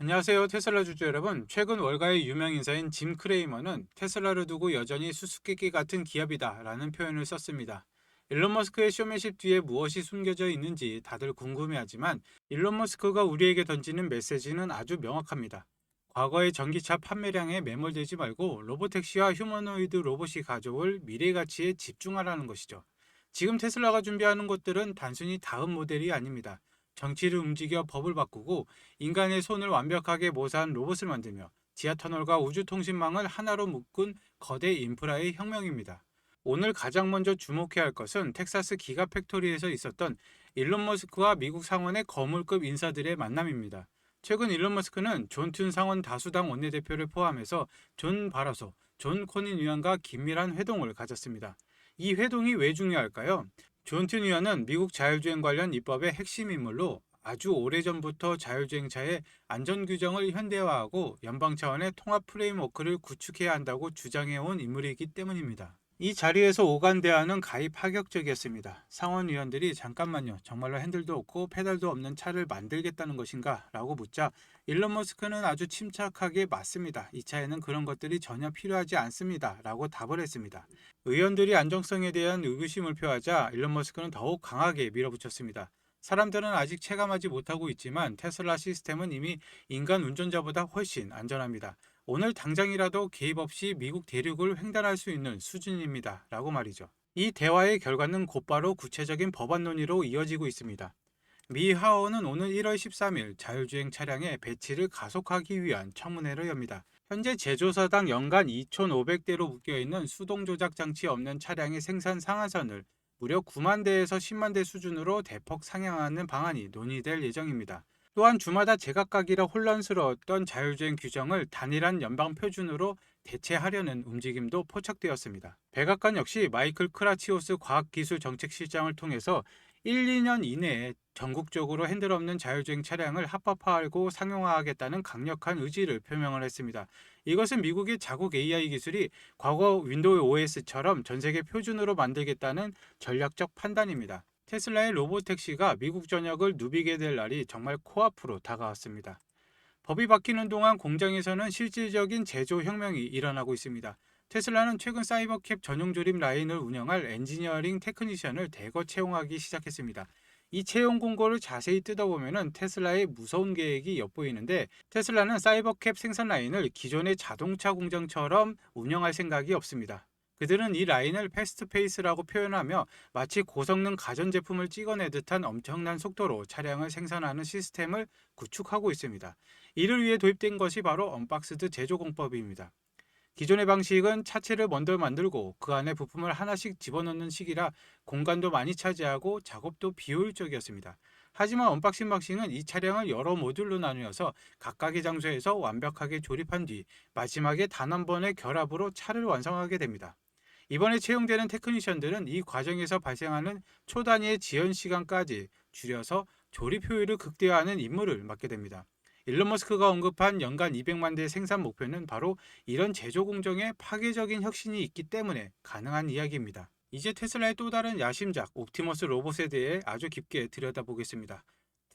안녕하세요. 테슬라 주주 여러분. 최근 월가의 유명 인사인 짐 크레이머는 테슬라를 두고 여전히 수수께끼 같은 기업이다 라는 표현을 썼습니다. 일론 머스크의 쇼맨십 뒤에 무엇이 숨겨져 있는지 다들 궁금해하지만 일론 머스크가 우리에게 던지는 메시지는 아주 명확합니다. 과거의 전기차 판매량에 매몰되지 말고 로보택시와 휴머노이드 로봇이 가져올 미래 가치에 집중하라는 것이죠. 지금 테슬라가 준비하는 것들은 단순히 다음 모델이 아닙니다. 정치를 움직여 법을 바꾸고 인간의 손을 완벽하게 모사한 로봇을 만들며 지하터널과 우주통신망을 하나로 묶은 거대 인프라의 혁명입니다. 오늘 가장 먼저 주목해야 할 것은 텍사스 기가팩토리에서 있었던 일론 머스크와 미국 상원의 거물급 인사들의 만남입니다. 최근 일론 머스크는 존 튠 상원 다수당 원내대표를 포함해서 존 바라소, 존 코닌 위원과 긴밀한 회동을 가졌습니다. 이 회동이 왜 중요할까요? 존 튠 위원은 미국 자율주행 관련 입법의 핵심 인물로 아주 오래전부터 자율주행차의 안전규정을 현대화하고 연방 차원의 통합 프레임워크를 구축해야 한다고 주장해온 인물이기 때문입니다. 이 자리에서 오간 대화는 가히 파격적이었습니다. 상원의원들이 잠깐만요, 정말로 핸들도 없고 페달도 없는 차를 만들겠다는 것인가? 라고 묻자 일론 머스크는 아주 침착하게 맞습니다. 이 차에는 그런 것들이 전혀 필요하지 않습니다. 라고 답을 했습니다. 의원들이 안정성에 대한 의구심을 표하자 일론 머스크는 더욱 강하게 밀어붙였습니다. 사람들은 아직 체감하지 못하고 있지만 테슬라 시스템은 이미 인간 운전자보다 훨씬 안전합니다. 오늘 당장이라도 개입 없이 미국 대륙을 횡단할 수 있는 수준입니다. 라고 말이죠. 이 대화의 결과는 곧바로 구체적인 법안 논의로 이어지고 있습니다. 미 하원은 오늘 1월 13일 자율주행 차량의 배치를 가속하기 위한 청문회를 엽니다. 현재 제조사당 연간 2,500대로 묶여있는 수동 조작 장치 없는 차량의 생산 상한선을 무려 9만 대에서 10만 대 수준으로 대폭 상향하는 방안이 논의될 예정입니다. 또한 주마다 제각각이라 혼란스러웠던 자율주행 규정을 단일한 연방 표준으로 대체하려는 움직임도 포착되었습니다. 백악관 역시 마이클 크라치오스 과학기술정책실장을 통해서 1, 2년 이내에 전국적으로 핸들 없는 자율주행 차량을 합법화하고 상용화하겠다는 강력한 의지를 표명을 했습니다. 이것은 미국의 자국 AI 기술이 과거 윈도우 OS처럼 전 세계 표준으로 만들겠다는 전략적 판단입니다. 테슬라의 로보택시가 미국 전역을 누비게 될 날이 정말 코앞으로 다가왔습니다. 법이 바뀌는 동안 공장에서는 실질적인 제조 혁명이 일어나고 있습니다. 테슬라는 최근 사이버캡 전용 조립 라인을 운영할 엔지니어링 테크니션을 대거 채용하기 시작했습니다. 이 채용 공고를 자세히 뜯어보면 테슬라의 무서운 계획이 엿보이는데, 테슬라는 사이버캡 생산 라인을 기존의 자동차 공장처럼 운영할 생각이 없습니다. 그들은 이 라인을 패스트페이스라고 표현하며 마치 고성능 가전제품을 찍어내듯한 엄청난 속도로 차량을 생산하는 시스템을 구축하고 있습니다. 이를 위해 도입된 것이 바로 언박스드 제조 공법입니다. 기존의 방식은 차체를 먼저 만들고 그 안에 부품을 하나씩 집어넣는 식이라 공간도 많이 차지하고 작업도 비효율적이었습니다. 하지만 언박싱 방식은 이 차량을 여러 모듈로 나누어서 각각의 장소에서 완벽하게 조립한 뒤 마지막에 단 한 번의 결합으로 차를 완성하게 됩니다. 이번에 채용되는 테크니션들은 이 과정에서 발생하는 초단위의 지연 시간까지 줄여서 조립 효율을 극대화하는 임무를 맡게 됩니다. 일론 머스크가 언급한 연간 200만 대 생산 목표는 바로 이런 제조 공정에 파괴적인 혁신이 있기 때문에 가능한 이야기입니다. 이제 테슬라의 또 다른 야심작 옵티머스 로봇에 대해 아주 깊게 들여다보겠습니다.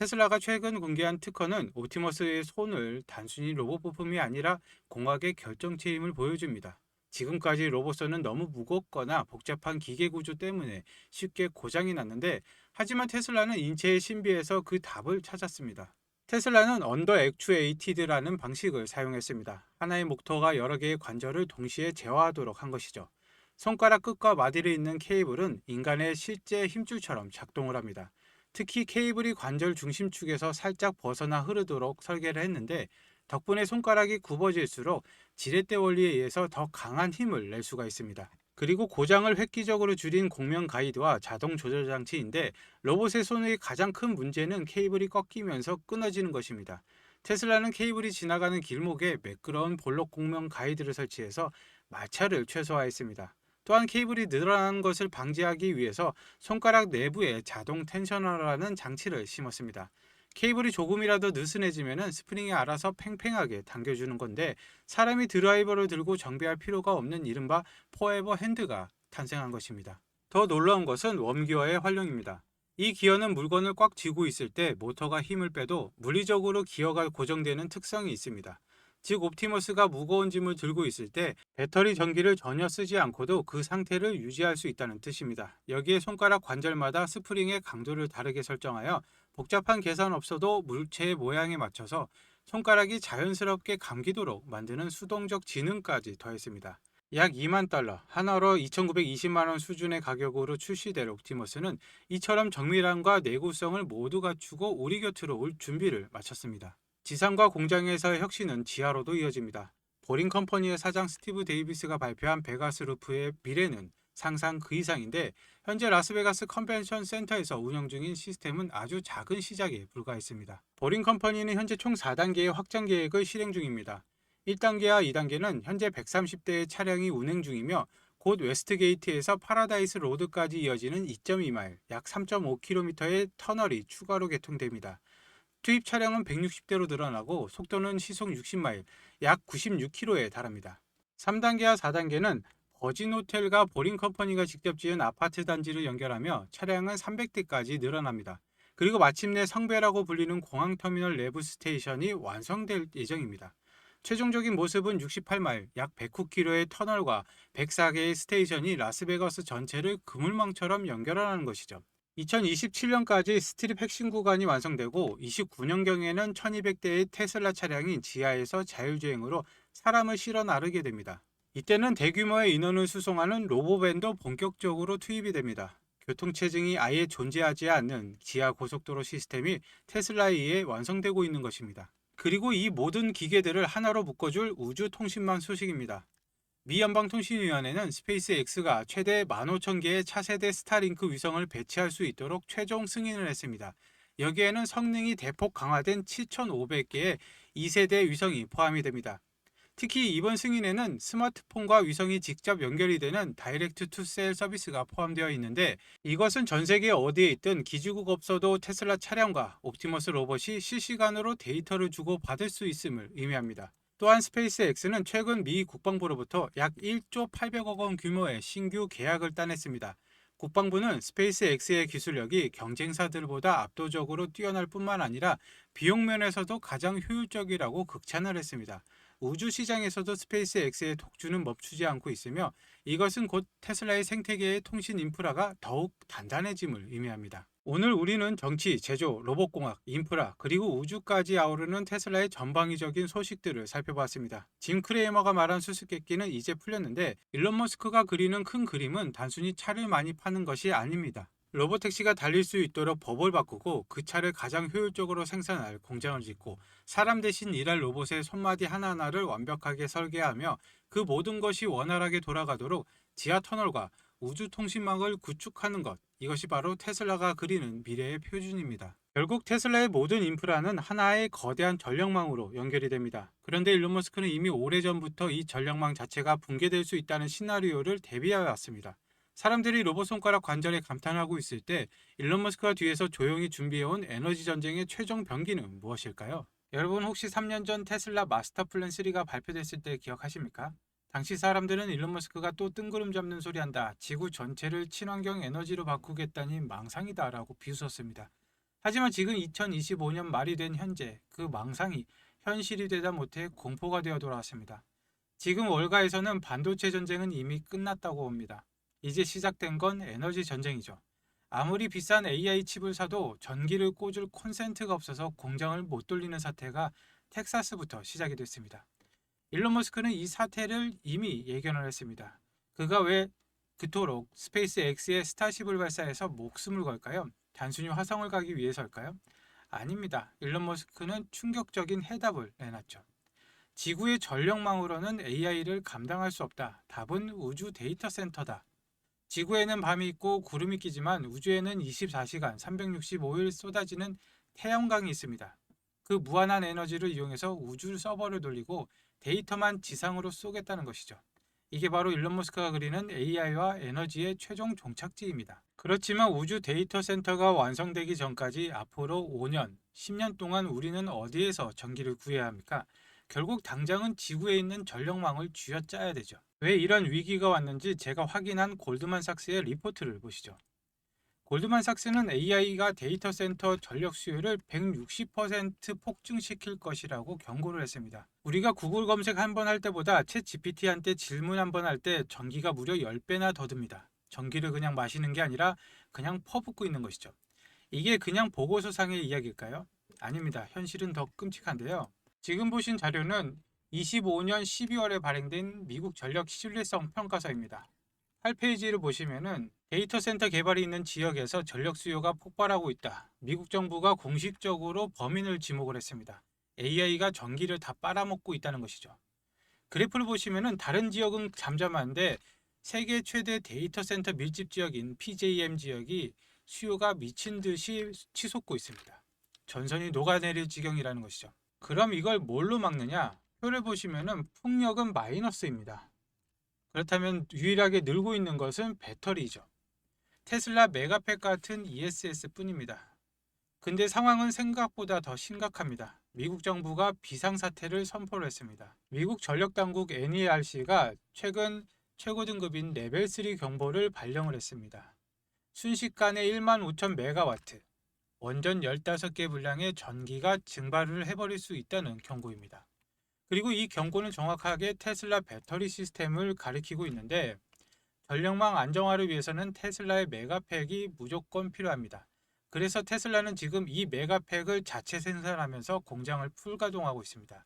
테슬라가 최근 공개한 특허는 옵티머스의 손을 단순히 로봇 부품이 아니라 공학의 결정체임을 보여줍니다. 지금까지 로봇선은 너무 무겁거나 복잡한 기계 구조 때문에 쉽게 고장이 났는데, 하지만 테슬라는 인체의 신비에서 그 답을 찾았습니다. 테슬라는 언더 액추에이티드라는 방식을 사용했습니다. 하나의 모터가 여러 개의 관절을 동시에 제어하도록 한 것이죠. 손가락 끝과 마디를 잇는 케이블은 인간의 실제 힘줄처럼 작동을 합니다. 특히 케이블이 관절 중심축에서 살짝 벗어나 흐르도록 설계를 했는데, 덕분에 손가락이 굽어질수록 지렛대 원리에 의해서 더 강한 힘을 낼 수가 있습니다. 그리고 고장을 획기적으로 줄인 공명 가이드와 자동 조절 장치인데, 로봇의 손의 가장 큰 문제는 케이블이 꺾이면서 끊어지는 것입니다. 테슬라는 케이블이 지나가는 길목에 매끄러운 볼록 공명 가이드를 설치해서 마찰을 최소화했습니다. 또한 케이블이 늘어나는 것을 방지하기 위해서 손가락 내부에 자동 텐셔너라는 장치를 심었습니다. 케이블이 조금이라도 느슨해지면 스프링이 알아서 팽팽하게 당겨주는 건데, 사람이 드라이버를 들고 정비할 필요가 없는 이른바 포에버 핸드가 탄생한 것입니다. 더 놀라운 것은 웜기어의 활용입니다. 이 기어는 물건을 꽉 쥐고 있을 때 모터가 힘을 빼도 물리적으로 기어가 고정되는 특성이 있습니다. 즉, 옵티머스가 무거운 짐을 들고 있을 때 배터리 전기를 전혀 쓰지 않고도 그 상태를 유지할 수 있다는 뜻입니다. 여기에 손가락 관절마다 스프링의 강도를 다르게 설정하여 복잡한 계산 없어도 물체의 모양에 맞춰서 손가락이 자연스럽게 감기도록 만드는 수동적 지능까지 더했습니다. 약 2만 달러, 하나로 2,920만 원 수준의 가격으로 출시될 옵티머스는 이처럼 정밀함과 내구성을 모두 갖추고 우리 곁으로 올 준비를 마쳤습니다. 지상과 공장에서의 혁신은 지하로도 이어집니다. 보링 컴퍼니의 사장 스티브 데이비스가 발표한 베가스 루프의 미래는 상상 그 이상인데, 현재 라스베가스 컨벤션 센터에서 운영 중인 시스템은 아주 작은 시작에 불과했습니다. 보링 컴퍼니는 현재 총 4단계의 확장 계획을 실행 중입니다. 1단계와 2단계는 현재 130대의 차량이 운행 중이며, 곧 웨스트게이트에서 파라다이스 로드까지 이어지는 2.2마일, 약 3.5km의 터널이 추가로 개통됩니다. 투입 차량은 160대로 늘어나고 속도는 시속 60마일, 약 96km에 달합니다. 3단계와 4단계는 버진 호텔과 보링 컴퍼니가 직접 지은 아파트 단지를 연결하며 차량은 300대까지 늘어납니다. 그리고 마침내 성배라고 불리는 공항터미널 내부 스테이션이 완성될 예정입니다. 최종적인 모습은 68마일, 약 109km의 터널과 104개의 스테이션이 라스베가스 전체를 그물망처럼 연결하는 것이죠. 2027년까지 스트립 핵심 구간이 완성되고 29년경에는 1200대의 테슬라 차량이 지하에서 자율주행으로 사람을 실어 나르게 됩니다. 이때는 대규모의 인원을 수송하는 로보밴도 본격적으로 투입이 됩니다. 교통체증이 아예 존재하지 않는 지하 고속도로 시스템이 테슬라에 의해 완성되고 있는 것입니다. 그리고 이 모든 기계들을 하나로 묶어줄 우주통신망 소식입니다. 미 연방통신위원회는 스페이스X가 최대 15,000개의 차세대 스타링크 위성을 배치할 수 있도록 최종 승인을 했습니다. 여기에는 성능이 대폭 강화된 7,500개의 2세대 위성이 포함이 됩니다. 특히 이번 승인에는 스마트폰과 위성이 직접 연결이 되는 다이렉트 투 셀 서비스가 포함되어 있는데, 이것은 전 세계 어디에 있든 기지국 없어도 테슬라 차량과 옵티머스 로봇이 실시간으로 데이터를 주고 받을 수 있음을 의미합니다. 또한 스페이스X는 최근 미 국방부로부터 약 1조 800억 원 규모의 신규 계약을 따냈습니다. 국방부는 스페이스X의 기술력이 경쟁사들보다 압도적으로 뛰어날 뿐만 아니라 비용 면에서도 가장 효율적이라고 극찬을 했습니다. 우주 시장에서도 스페이스X의 독주는 멈추지 않고 있으며, 이것은 곧 테슬라의 생태계의 통신 인프라가 더욱 단단해짐을 의미합니다. 오늘 우리는 정치, 제조, 로봇공학, 인프라, 그리고 우주까지 아우르는 테슬라의 전방위적인 소식들을 살펴봤습니다. 짐 크레이머가 말한 수수께끼는 이제 풀렸는데, 일론 머스크가 그리는 큰 그림은 단순히 차를 많이 파는 것이 아닙니다. 로보택시가 달릴 수 있도록 법을 바꾸고 그 차를 가장 효율적으로 생산할 공장을 짓고, 사람 대신 일할 로봇의 손마디 하나하나를 완벽하게 설계하며 그 모든 것이 원활하게 돌아가도록 지하터널과 우주통신망을 구축하는 것, 이것이 바로 테슬라가 그리는 미래의 표준입니다. 결국 테슬라의 모든 인프라는 하나의 거대한 전력망으로 연결이 됩니다. 그런데 일론 머스크는 이미 오래전부터 이 전력망 자체가 붕괴될 수 있다는 시나리오를 대비해 왔습니다. 사람들이 로봇 손가락 관절에 감탄하고 있을 때 일론 머스크가 뒤에서 조용히 준비해온 에너지 전쟁의 최종 병기는 무엇일까요? 여러분, 혹시 3년 전 테슬라 마스터 플랜 3가 발표됐을 때 기억하십니까? 당시 사람들은 일론 머스크가 또 뜬구름 잡는 소리 한다, 지구 전체를 친환경 에너지로 바꾸겠다니 망상이다 라고 비웃었습니다. 하지만 지금 2025년 말이 된 현재, 그 망상이 현실이 되다 못해 공포가 되어 돌아왔습니다. 지금 월가에서는 반도체 전쟁은 이미 끝났다고 봅니다. 이제 시작된 건 에너지 전쟁이죠. 아무리 비싼 AI 칩을 사도 전기를 꽂을 콘센트가 없어서 공장을 못 돌리는 사태가 텍사스부터 시작이 됐습니다. 일론 머스크는 이 사태를 이미 예견을 했습니다. 그가 왜 그토록 스페이스X의 스타쉽을 발사해서 목숨을 걸까요? 단순히 화성을 가기 위해서일까요? 아닙니다. 일론 머스크는 충격적인 해답을 내놨죠. 지구의 전력망으로는 AI를 감당할 수 없다. 답은 우주 데이터 센터다. 지구에는 밤이 있고 구름이 끼지만 우주에는 24시간 365일 쏟아지는 태양광이 있습니다. 그 무한한 에너지를 이용해서 우주 서버를 돌리고 데이터만 지상으로 쏘겠다는 것이죠. 이게 바로 일론 머스크가 그리는 AI와 에너지의 최종 종착지입니다. 그렇지만 우주 데이터 센터가 완성되기 전까지 앞으로 5년, 10년 동안 우리는 어디에서 전기를 구해야 합니까? 결국 당장은 지구에 있는 전력망을 쥐어짜야 되죠. 왜 이런 위기가 왔는지 제가 확인한 골드만삭스의 리포트를 보시죠. 골드만삭스는 AI가 데이터 센터 전력 수요를 160% 폭증시킬 것이라고 경고를 했습니다. 우리가 구글 검색 한 번 할 때보다 챗 GPT한테 질문 한 번 할 때 전기가 무려 10배나 더 듭니다. 전기를 그냥 마시는 게 아니라 그냥 퍼붓고 있는 것이죠. 이게 그냥 보고서상의 이야기일까요? 아닙니다. 현실은 더 끔찍한데요. 지금 보신 자료는 25년 12월에 발행된 미국 전력 신뢰성 평가서입니다. 8페이지를 보시면은 데이터 센터 개발이 있는 지역에서 전력 수요가 폭발하고 있다. 미국 정부가 공식적으로 범인을 지목을 했습니다. AI가 전기를 다 빨아먹고 있다는 것이죠. 그래프를 보시면은 다른 지역은 잠잠한데 세계 최대 데이터 센터 밀집 지역인 PJM 지역이 수요가 미친 듯이 치솟고 있습니다. 전선이 녹아내릴 지경이라는 것이죠. 그럼 이걸 뭘로 막느냐? 표를 보시면은 풍력은 마이너스입니다. 그렇다면 유일하게 늘고 있는 것은 배터리죠. 테슬라 메가팩 같은 ESS 뿐입니다. 근데 상황은 생각보다 더 심각합니다. 미국 정부가 비상사태를 선포를 했습니다. 미국 전력당국 NERC가 최근 최고 등급인 레벨 3 경보를 발령을 했습니다. 순식간에 1만 5천 메가와트, 원전 15개 분량의 전기가 증발을 해버릴 수 있다는 경고입니다. 그리고 이 경고는 정확하게 테슬라 배터리 시스템을 가리키고 있는데 전력망 안정화를 위해서는 테슬라의 메가팩이 무조건 필요합니다. 그래서 테슬라는 지금 이 메가팩을 자체 생산하면서 공장을 풀가동하고 있습니다.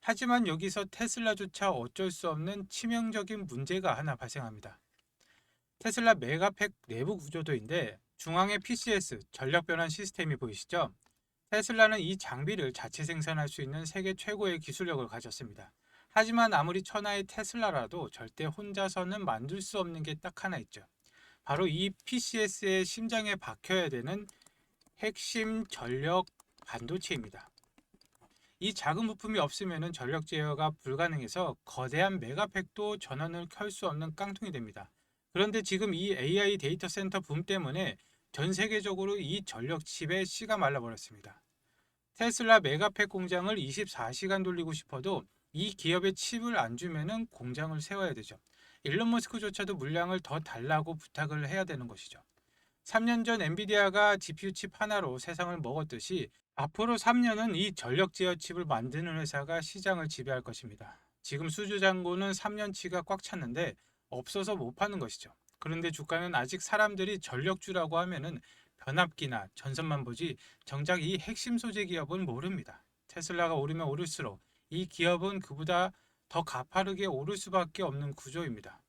하지만 여기서 테슬라조차 어쩔 수 없는 치명적인 문제가 하나 발생합니다. 테슬라 메가팩 내부 구조도인데 중앙에 PCS 전력 변환 시스템이 보이시죠? 테슬라는 이 장비를 자체 생산할 수 있는 세계 최고의 기술력을 가졌습니다. 하지만 아무리 천하의 테슬라라도 절대 혼자서는 만들 수 없는 게 딱 하나 있죠. 바로 이 PCS의 심장에 박혀야 되는 핵심 전력 반도체입니다. 이 작은 부품이 없으면 전력 제어가 불가능해서 거대한 메가팩도 전원을 켤 수 없는 깡통이 됩니다. 그런데 지금 이 AI 데이터 센터 붐 때문에 전 세계적으로 이 전력 칩의 씨가 말라버렸습니다. 테슬라 메가팩 공장을 24시간 돌리고 싶어도 이 기업의 칩을 안 주면은 공장을 세워야 되죠. 일론 머스크조차도 물량을 더 달라고 부탁을 해야 되는 것이죠. 3년 전 엔비디아가 GPU 칩 하나로 세상을 먹었듯이 앞으로 3년은 이 전력 제어 칩을 만드는 회사가 시장을 지배할 것입니다. 지금 수주 잔고는 3년치가 꽉 찼는데 없어서 못 파는 것이죠. 그런데 주가는 아직 사람들이 전력주라고 하면은 변압기나 전선만 보지 정작 이 핵심 소재 기업은 모릅니다. 테슬라가 오르면 오를수록 이 기업은 그보다 더 가파르게 오를 수밖에 없는 구조입니다.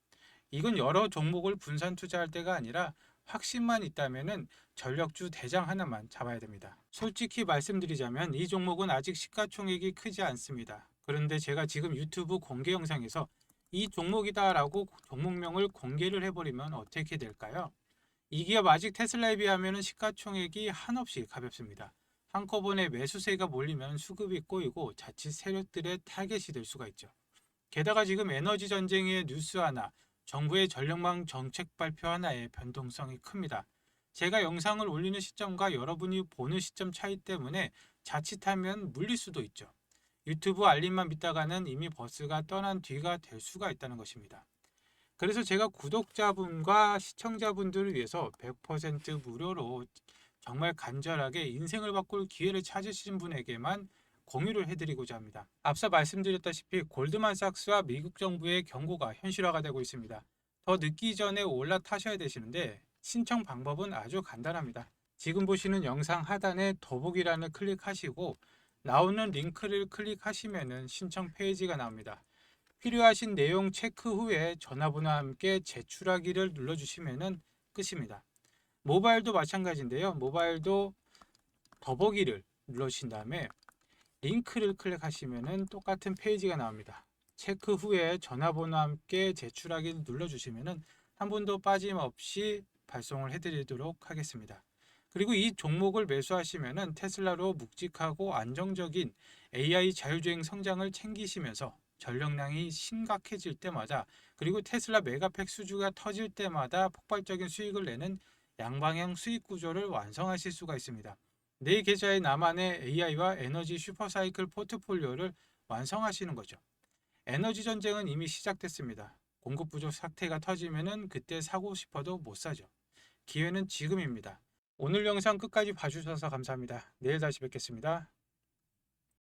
이건 여러 종목을 분산 투자할 때가 아니라 확신만 있다면은 전력주 대장 하나만 잡아야 됩니다. 솔직히 말씀드리자면 이 종목은 아직 시가총액이 크지 않습니다. 그런데 제가 지금 유튜브 공개 영상에서 이 종목이다라고 종목명을 공개를 해버리면 어떻게 될까요? 이 기업 아직 테슬라에 비하면 시가총액이 한없이 가볍습니다. 한꺼번에 매수세가 몰리면 수급이 꼬이고 자칫 세력들의 타겟이 될 수가 있죠. 게다가 지금 에너지 전쟁의 뉴스 하나, 정부의 전력망 정책 발표 하나의 변동성이 큽니다. 제가 영상을 올리는 시점과 여러분이 보는 시점 차이 때문에 자칫하면 물릴 수도 있죠. 유튜브 알림만 믿다가는 이미 버스가 떠난 뒤가 될 수가 있다는 것입니다. 그래서 제가 구독자분과 시청자분들을 위해서 100% 무료로 정말 간절하게 인생을 바꿀 기회를 찾으신 분에게만 공유를 해드리고자 합니다. 앞서 말씀드렸다시피 골드만삭스와 미국 정부의 경고가 현실화가 되고 있습니다. 더 늦기 전에 올라타셔야 되시는데 신청 방법은 아주 간단합니다. 지금 보시는 영상 하단에 더보기란을 클릭하시고 나오는 링크를 클릭하시면 신청 페이지가 나옵니다. 필요하신 내용 체크 후에 전화번호와 함께 제출하기를 눌러주시면 끝입니다. 모바일도 마찬가지인데요. 모바일도 더보기를 눌러주신 다음에 링크를 클릭하시면 똑같은 페이지가 나옵니다. 체크 후에 전화번호와 함께 제출하기를 눌러주시면 한 분도 빠짐없이 발송을 해드리도록 하겠습니다. 그리고 이 종목을 매수하시면 테슬라로 묵직하고 안정적인 AI 자율주행 성장을 챙기시면서 전력량이 심각해질 때마다 그리고 테슬라 메가팩 수주가 터질 때마다 폭발적인 수익을 내는 양방향 수익 구조를 완성하실 수가 있습니다. 내 계좌에 나만의 AI와 에너지 슈퍼사이클 포트폴리오를 완성하시는 거죠. 에너지 전쟁은 이미 시작됐습니다. 공급 부족 사태가 터지면은 그때 사고 싶어도 못 사죠. 기회는 지금입니다. 오늘 영상 끝까지 봐주셔서 감사합니다. 내일 다시 뵙겠습니다.